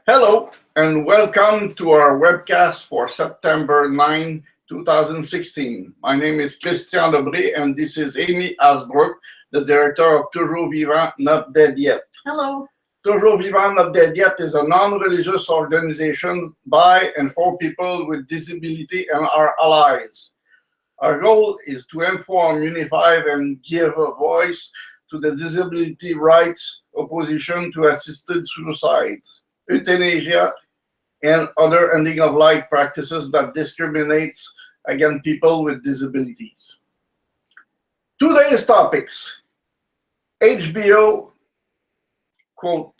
Hello and welcome to our webcast for September 9, 2016. My name is Christian Lebré and this is Amy Asbrook, the director of Toujours Vivant, Not Dead Yet. Hello. Toujours Vivant, Not Dead Yet is a non-religious organization by and for people with disability and our allies. Our goal is to inform, unify, and give a voice to the disability rights opposition to assisted suicide, euthanasia, and other ending of life practices that discriminates against people with disabilities. Today's topics: HBO, quote,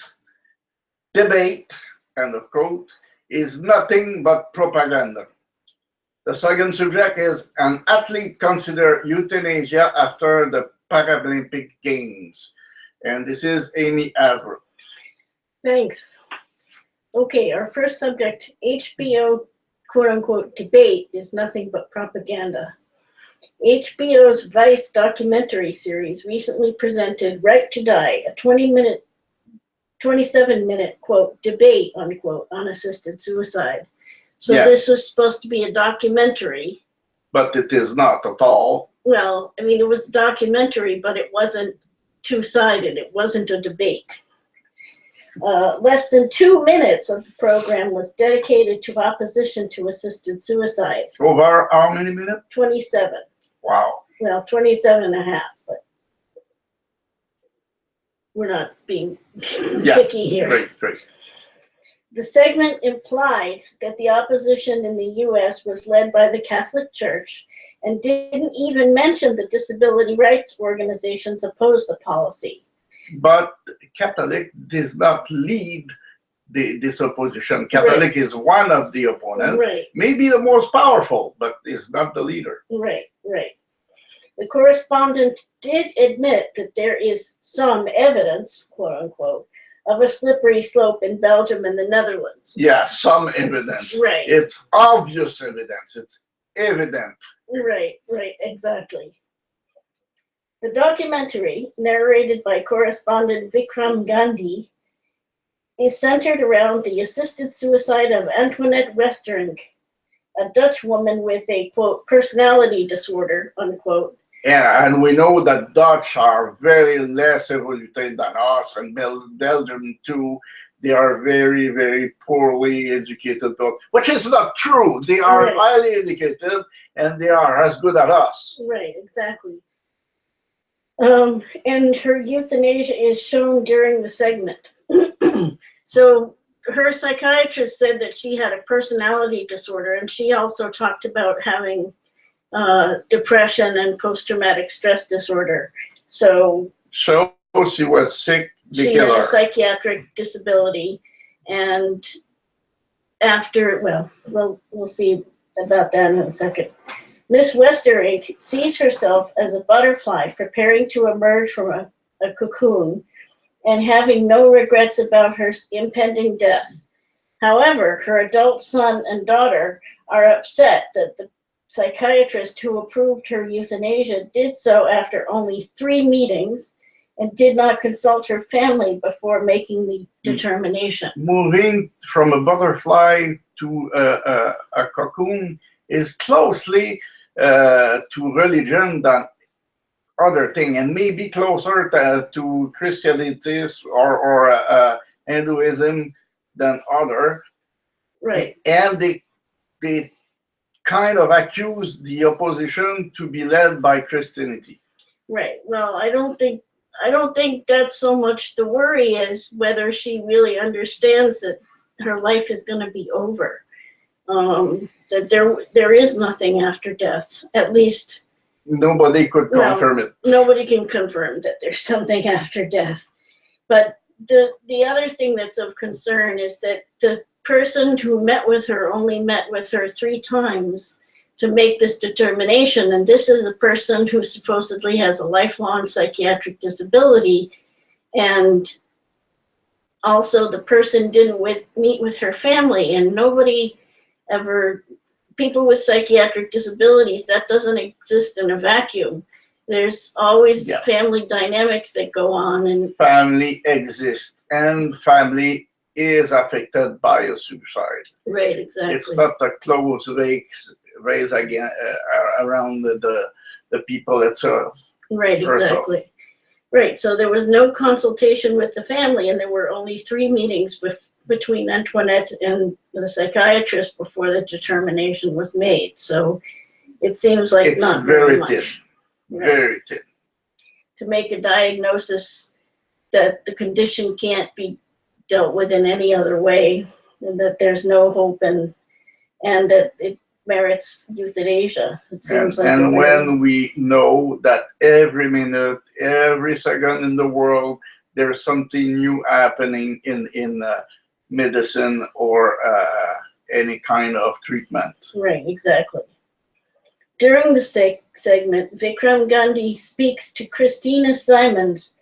debate, end of quote, is nothing but propaganda. The second subject is an athlete consider euthanasia after the Paralympic Games. And this is Amy Albert. Thanks. Okay, our first subject, HBO quote-unquote debate is nothing but propaganda. HBO's Vice documentary series recently presented Right to Die, a 27-minute, quote, debate, unquote, on assisted suicide. So Yes. This was supposed to be a documentary. But it is not at all. Well, I mean, it was a documentary, but it wasn't two-sided. It wasn't a debate. Less than 2 minutes of the program was dedicated to opposition to assisted suicide. Over how many minutes? 27. Wow. Well, 27 and a half, but we're not being picky here. Great. The segment implied that the opposition in the U.S. was led by the Catholic Church and didn't even mention the disability rights organizations opposed the policy. But Catholic does not lead this opposition. Catholic is one of the opponents, Right. maybe the most powerful, but is not the leader. Right. The correspondent did admit that there is some evidence, quote unquote, of a slippery slope in Belgium and the Netherlands. Yeah, some evidence. Right. It's obvious evidence. It's evident. Right, exactly. The documentary, narrated by correspondent Vikram Gandhi, is centered around the assisted suicide of Antoinette Westerink, a Dutch woman with a, quote, personality disorder, unquote. Yeah, and we know that Dutch are very less evoluted than us, and Belgium too. They are very, very poorly educated, which is not true. They are Right. highly educated, and they are as good as us. Right, exactly. And her euthanasia is shown during the segment. So her psychiatrist said that she had a personality disorder, and she also talked about having depression and post-traumatic stress disorder. So she was sick. She had a psychiatric disability, and after, well, we'll see about that in a second. Miss Westerink sees herself as a butterfly preparing to emerge from a cocoon and having no regrets about her impending death. However, her adult son and daughter are upset that the psychiatrist who approved her euthanasia did so after only 3 meetings and did not consult her family before making the determination. Moving from a butterfly to a cocoon is closely to religion than other thing, and maybe closer to Christianity or Hinduism than other. Right. And they kind of accuse the opposition to be led by Christianity. Right. Well, I don't think that's so much the worry as whether she really understands that her life is going to be over. That there is nothing after death. At least nobody could confirm it. Nobody can confirm that there's something after death. But the other thing that's of concern is that the person who met with her only met with her 3 times to make this determination, and this is a person who supposedly has a lifelong psychiatric disability, and also the person didn't meet with her family, and nobody ever, people with psychiatric disabilities, that doesn't exist in a vacuum. There's always family dynamics that go on, and family exists, and family is affected by a suicide. Right, exactly. It's not a close race again around the people itself. Right, exactly. Right, so there was no consultation with the family, and there were only 3 meetings between Antoinette and the psychiatrist before the determination was made. So it seems like it's not very much. Thin. Right. Very thin. To make a diagnosis that the condition can't be dealt with in any other way, and that there's no hope, and that it merits euthanasia. It seems like. And when we know that every minute, every second in the world, there's something new happening in medicine or any kind of treatment. Right, exactly. During the segment, Vikram Gandhi speaks to Christina Simons,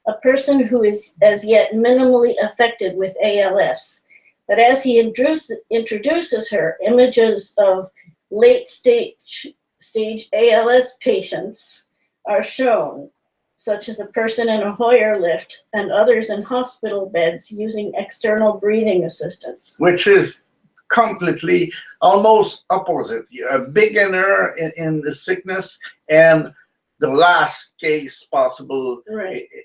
a person who is as yet minimally affected with ALS. But as he introduces her, images of late stage ALS patients are shown, such as a person in a Hoyer lift and others in hospital beds using external breathing assistance. Which is completely almost opposite. You're a beginner in the sickness and the last case possible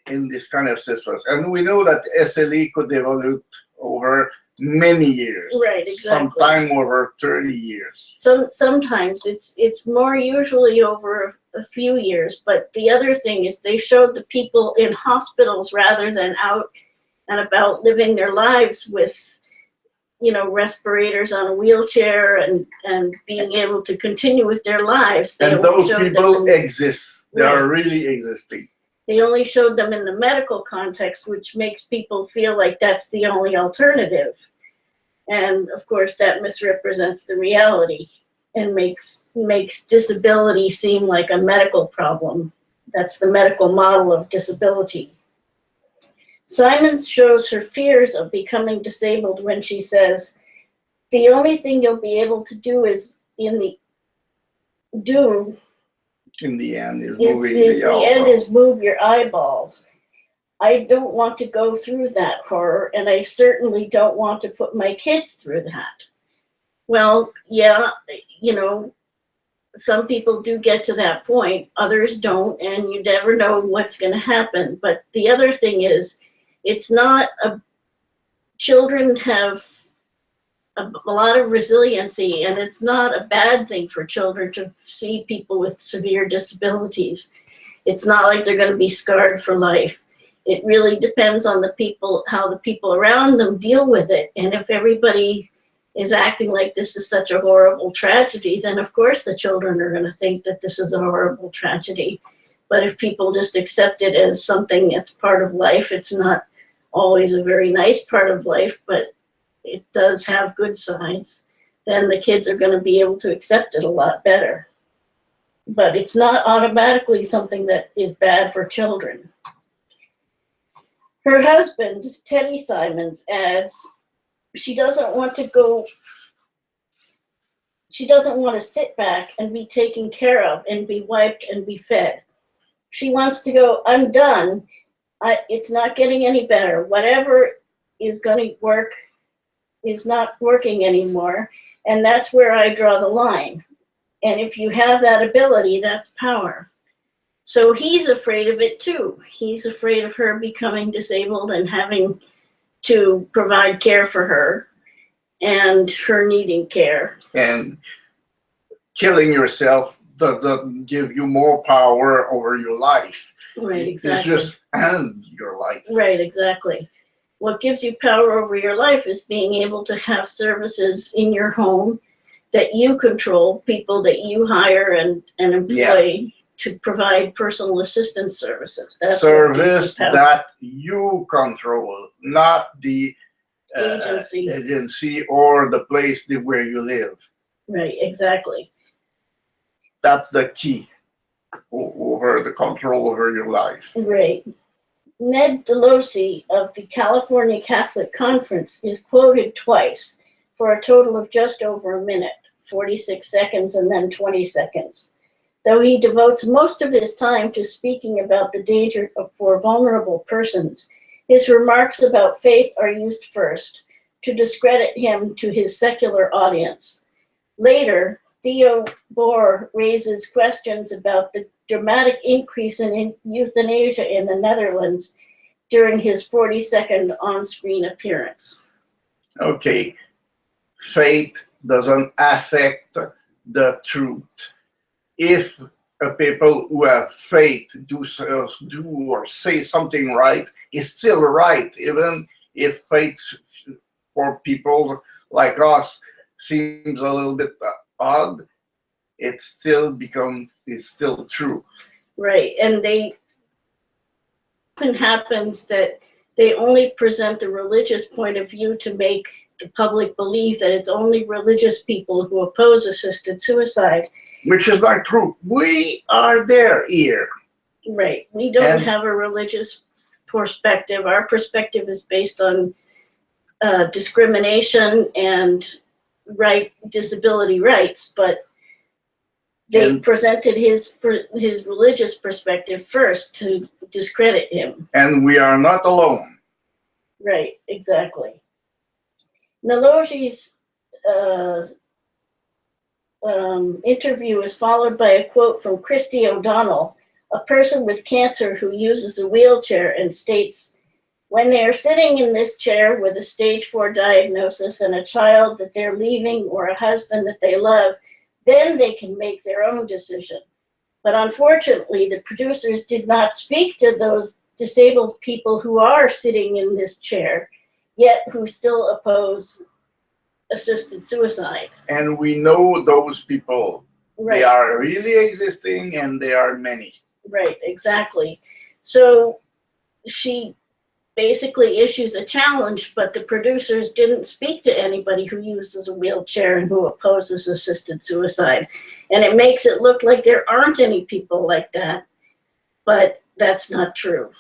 in this kind of systems. And we know that SLE could develop over many years. Right, exactly. Sometime over 30 years. Sometimes it's more usually over a few years. But the other thing is they showed the people in hospitals rather than out and about living their lives with, respirators on a wheelchair and being able to continue with their lives. And those people exist. They are really existing. They only showed them in the medical context, which makes people feel like that's the only alternative. And of course, that misrepresents the reality and makes disability seem like a medical problem. That's the medical model of disability. Simons shows her fears of becoming disabled when she says, "The only thing you'll be able to do is in the end is move your eyeballs. I don't want to go through that horror, and I certainly don't want to put my kids through that." Well, yeah, some people do get to that point, others don't, and you never know what's going to happen. But the other thing is, children have a lot of resiliency, and it's not a bad thing for children to see people with severe disabilities. It's not like they're going to be scarred for life. It really depends on how the people around them deal with it. And if everybody is acting like this is such a horrible tragedy, then of course the children are going to think that this is a horrible tragedy. But if people just accept it as something that's part of life, it's not always a very nice part of life, but it does have good sides, then the kids are going to be able to accept it a lot better. But it's not automatically something that is bad for children. Her husband, Teddy Simons, adds, she doesn't want to sit back and be taken care of and be wiped and be fed. She wants to go, I'm done. It's not getting any better. Whatever is going to work is not working anymore. And that's where I draw the line. And if you have that ability, that's power. So he's afraid of it too. He's afraid of her becoming disabled and having to provide care for her and her needing care. And killing yourself doesn't give you more power over your life. Right, exactly. It just ends your life. Right, exactly. What gives you power over your life is being able to have services in your home that you control, people that you hire and employ to provide personal assistance services. That's service that you control, not the agency or the place where you live. Right, exactly. That's the key over the control over your life. Right. Ned Delosi of the California Catholic Conference is quoted twice for a total of just over a minute, 46 seconds and then 20 seconds. Though he devotes most of his time to speaking about the danger for vulnerable persons, His remarks about faith are used first to discredit him to his secular audience. Later, Theo Boer raises questions about the dramatic increase in euthanasia in the Netherlands during his 40-second on-screen appearance. Okay, faith doesn't affect the truth. If people who have faith do or say something right, it's still right, even if faith for people like us seems a little bit odd. It's still true. Right, and they often happens that they only present a religious point of view to make the public believe that it's only religious people who oppose assisted suicide. Which is not true. We are there here. Right. We don't have a religious perspective. Our perspective is based on discrimination and disability rights, but they presented his religious perspective first to discredit him. And we are not alone. Right, exactly. Nalogi's interview is followed by a quote from Christy O'Donnell, a person with cancer who uses a wheelchair, and states, "When they are sitting in this chair with a stage 4 diagnosis and a child that they're leaving or a husband that they love, then they can make their own decision. But unfortunately, the producers did not speak to those disabled people who are sitting in this chair, yet who still oppose assisted suicide." And we know those people. Right. They are really existing, and they are many. Right, exactly. So she basically issues a challenge, but the producers didn't speak to anybody who uses a wheelchair and who opposes assisted suicide. And it makes it look like there aren't any people like that, but that's not true.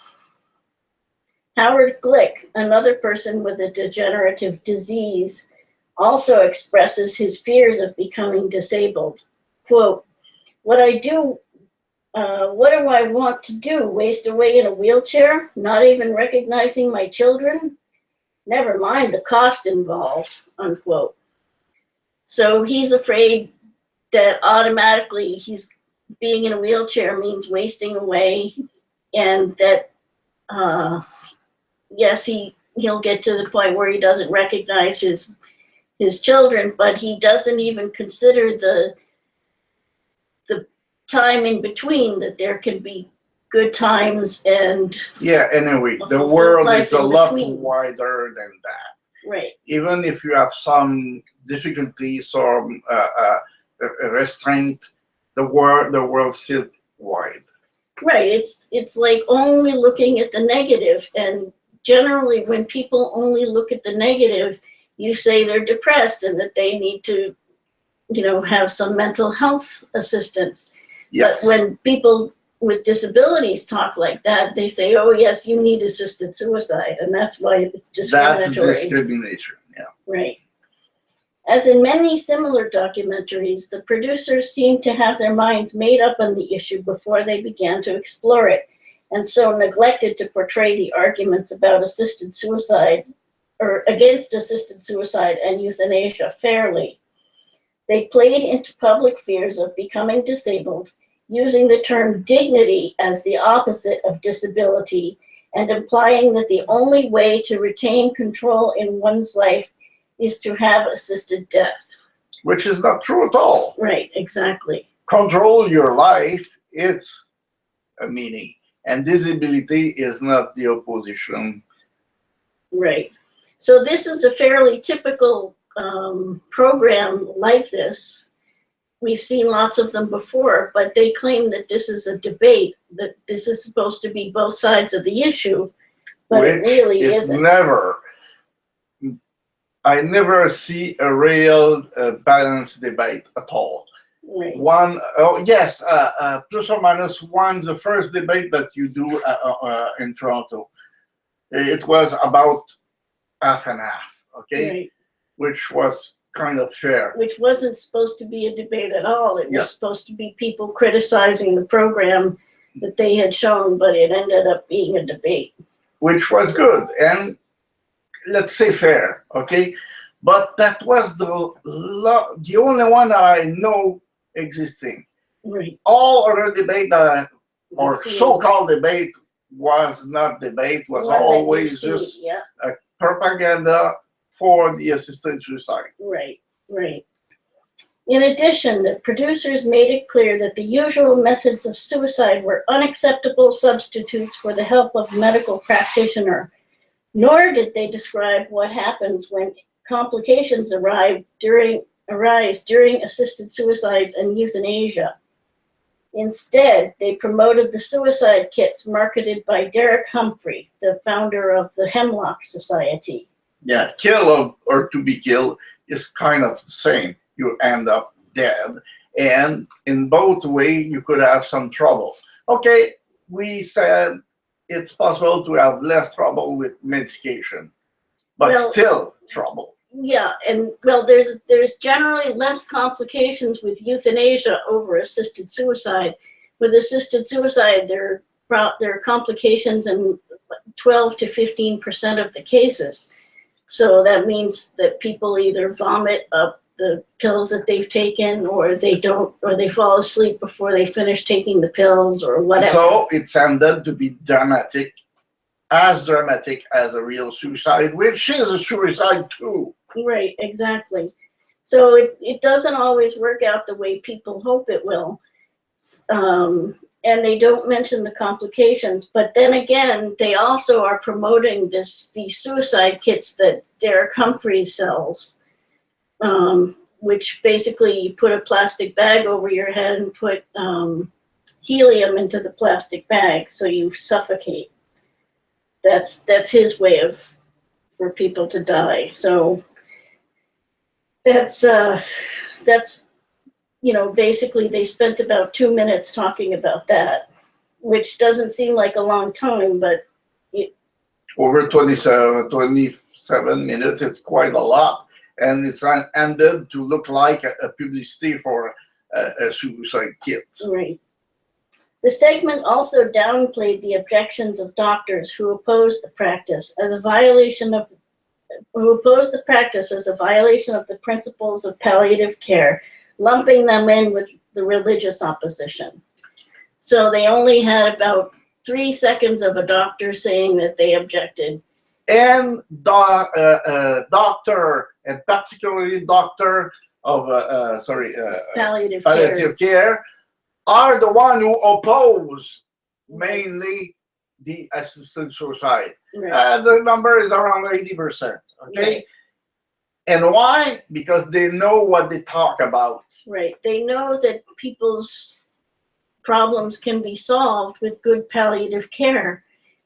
Howard Glick, another person with a degenerative disease, also expresses his fears of becoming disabled. Quote, what do I want to do? Waste away in a wheelchair, not even recognizing my children? Never mind the cost involved, unquote. So he's afraid that automatically he's being in a wheelchair means wasting away, and that, yes, he'll get to the point where he doesn't recognize his children, but he doesn't even consider the time in between, that there can be good times and anyway, the world is a lot wider than that. Right. Even if you have some difficulties or restraint, the world's still wide. Right. It's like only looking at the negative, and generally when people only look at the negative, you say they're depressed and that they need to, have some mental health assistance. Yes. But when people with disabilities talk like that, they say, oh, yes, you need assisted suicide, and that's why it's discriminatory. That's discrimination, yeah. Right. As in many similar documentaries, the producers seem to have their minds made up on the issue before they began to explore it, and so neglected to portray the arguments about assisted suicide or against assisted suicide and euthanasia fairly. They played into public fears of becoming disabled, using the term dignity as the opposite of disability, and implying that the only way to retain control in one's life is to have assisted death. Which is not true at all. Right, exactly. Control your life, it's a meaning. And disability is not the opposition. Right. So this is a fairly typical program like this. We've seen lots of them before, but they claim that this is a debate, that this is supposed to be both sides of the issue, but it really isn't. I never see a real balanced debate at all. Right. Plus or minus one, the first debate that you do in Toronto, it was about half and half, okay? Right. Which was kind of fair. Which wasn't supposed to be a debate at all. It was supposed to be people criticizing the program that they had shown, but it ended up being a debate. which was good and let's say fair, okay? But that was the only one that I know existing. Right. All other debate or See, so-called debate was not debate, was one that you always see, just yeah, propaganda for the assisted suicide. right, right. In addition, the producers made it clear that the usual methods of suicide were unacceptable substitutes for the help of medical practitioner, nor did they describe what happens when complications arise during assisted suicides and euthanasia. Instead, they promoted the suicide kits marketed by Derek Humphrey, the founder of the Hemlock Society. Yeah, kill or to be killed is kind of the same. You end up dead. And in both ways, you could have some trouble. Okay, we said it's possible to have less trouble with medication, but Well, still trouble. Yeah, and well, there's generally less complications with euthanasia over assisted suicide. With assisted suicide, there are complications in 12 to 15% of the cases. So that means that people either vomit up the pills that they've taken, or they don't, or they fall asleep before they finish taking the pills, or whatever. So it's ended to be dramatic as a real suicide, which is a suicide too. Right, exactly. So it doesn't always work out the way people hope it will. And they don't mention the complications. But then again, they also are promoting these suicide kits that Derek Humphreys sells, which basically you put a plastic bag over your head and put helium into the plastic bag so you suffocate. That's his way for people to die. So that's basically they spent about 2 minutes talking about that, which doesn't seem like a long time, but over 27 minutes, it's quite a lot, and it's ended to look like a publicity for a suicide kit. Right. The segment also downplayed the objections of doctors who opposed the practice as a violation of the principles of palliative care, lumping them in with the religious opposition. So they only had about 3 seconds of a doctor saying that they objected. And doctor, and particularly doctor of palliative care, are the one who oppose mainly the assisted suicide. Right. The number is around 80%. Okay, Right. And why? Because they know what they talk about. Right. They know that people's problems can be solved with good palliative care,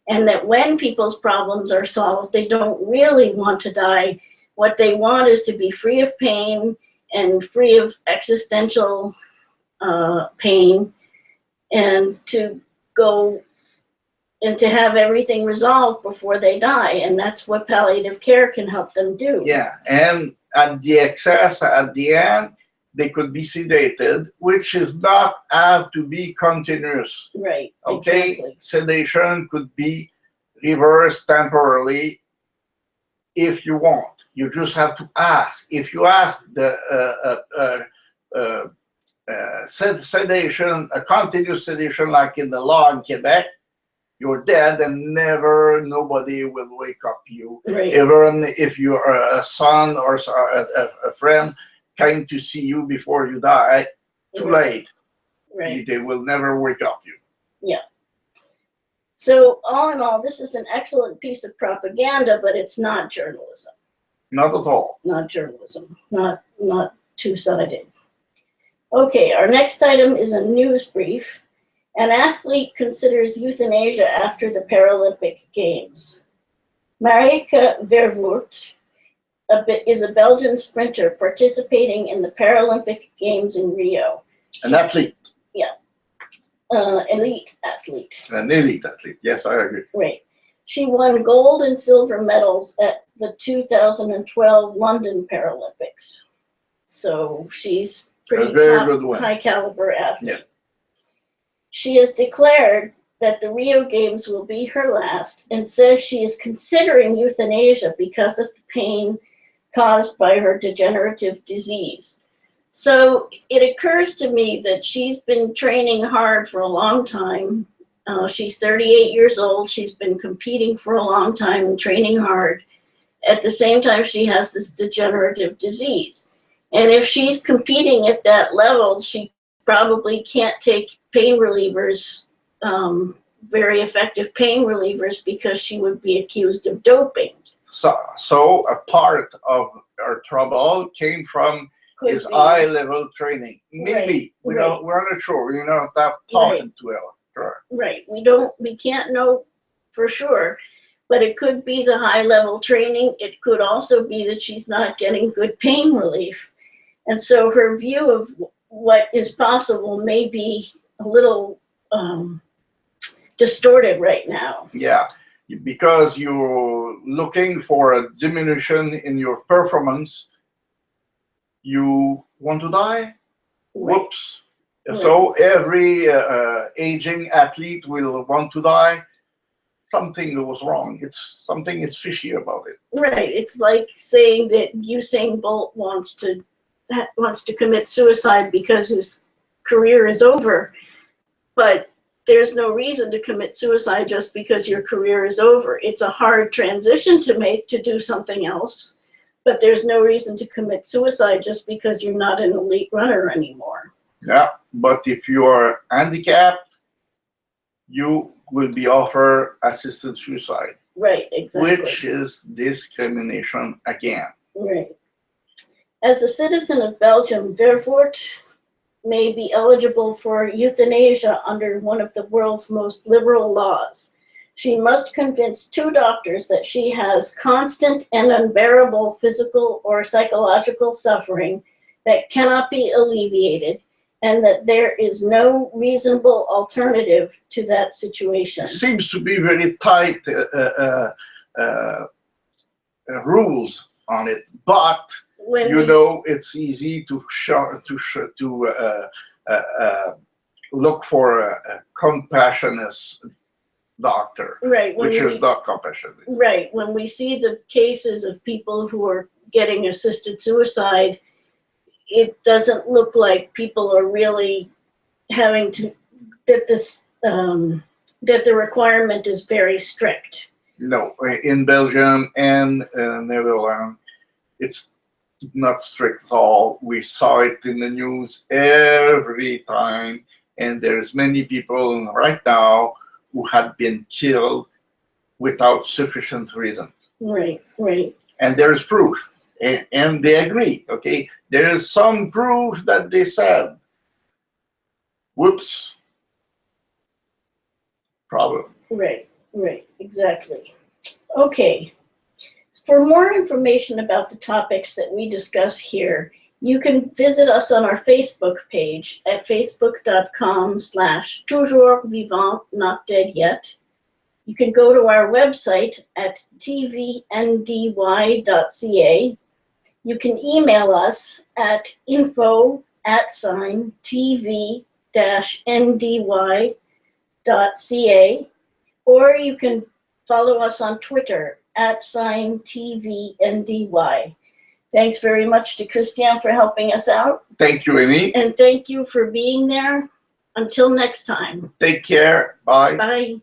and that when people's problems are solved, they don't really want to die. What they want is to be free of pain and free of existential pain, and to go and to have everything resolved before they die. And that's what palliative care can help them do. Yeah, and at the end, they could be sedated, which is not have to be continuous. Right. Okay, exactly. Sedation could be reversed temporarily if you want. You just have to ask. If you ask the sedation, a continuous sedation like in the law in Quebec, you're dead and nobody will wake up you. Right. Even if you're a son or a friend came to see you before you die, too late. Right. They will never wake up you. Yeah. So all in all, this is an excellent piece of propaganda, but it's not journalism. Not at all. Not journalism. Not two-sided. Okay, our next item is a news brief. An athlete considers euthanasia after the Paralympic Games. Marieke Vervoort is a Belgian sprinter participating in the Paralympic Games in Rio. An athlete. Yeah. Elite athlete. An elite athlete. Yes, I agree. Right. She won gold and silver medals at the 2012 London Paralympics. So she's pretty very top, good one. high caliber athlete. Yeah. She has declared that the Rio Games will be her last and says she is considering euthanasia because of the pain caused by her degenerative disease. So it occurs to me that she's been training hard for a long time. She's 38 years old. She's been competing for a long time and training hard. At the same time, she has this degenerative disease. And if she's competing at that level, she probably can't take pain relievers, very effective pain relievers, because she would be accused of doping. So a part of her trouble came from his high-level training. Maybe we're not sure. We're not talking to her. Right. We can't know for sure, but it could be the high-level training. It could also be that she's not getting good pain relief, and so her view of what is possible may be a little distorted right now. Yeah, because you're looking for a diminution in your performance. You want to die? Right. Whoops. Right. So every aging athlete will want to die. Something goes wrong. Something is fishy about it. Right. It's like saying that Usain Bolt wants to commit suicide because his career is over, but there's no reason to commit suicide just because your career is over. It's a hard transition to make to do something else, but there's no reason to commit suicide just because you're not an elite runner anymore. Yeah, but if you are handicapped, you will be offered assisted suicide. Right, exactly. Which is discrimination again. Right. As a citizen of Belgium, Vervoort may be eligible for euthanasia under one of the world's most liberal laws. She must convince 2 doctors that she has constant and unbearable physical or psychological suffering that cannot be alleviated, and that there is no reasonable alternative to that situation. It seems to be very tight rules on it, but it's easy to look for a compassionate doctor, right, which is not compassionate. Right. When we see the cases of people who are getting assisted suicide, it doesn't look like people are really having to, that the requirement is very strict. No, in Belgium and Netherlands, it's not strict at all. We saw it in the news every time, and there's many people right now who had been killed without sufficient reason. Right, right. And there is proof, and they agree, okay? There is some proof that they said, whoops, problem. Right, right, exactly. Okay. For more information about the topics that we discuss here, you can visit us on our Facebook page at facebook.com/toujours vivant, not dead yet. You can go to our website at tvndy.ca. You can email us at info@tv-ndy.ca, or you can follow us on Twitter @TVNDY. Thanks very much to Christian for helping us out. Thank you, Amy. And thank you for being there. Until next time. Take care. Bye. Bye.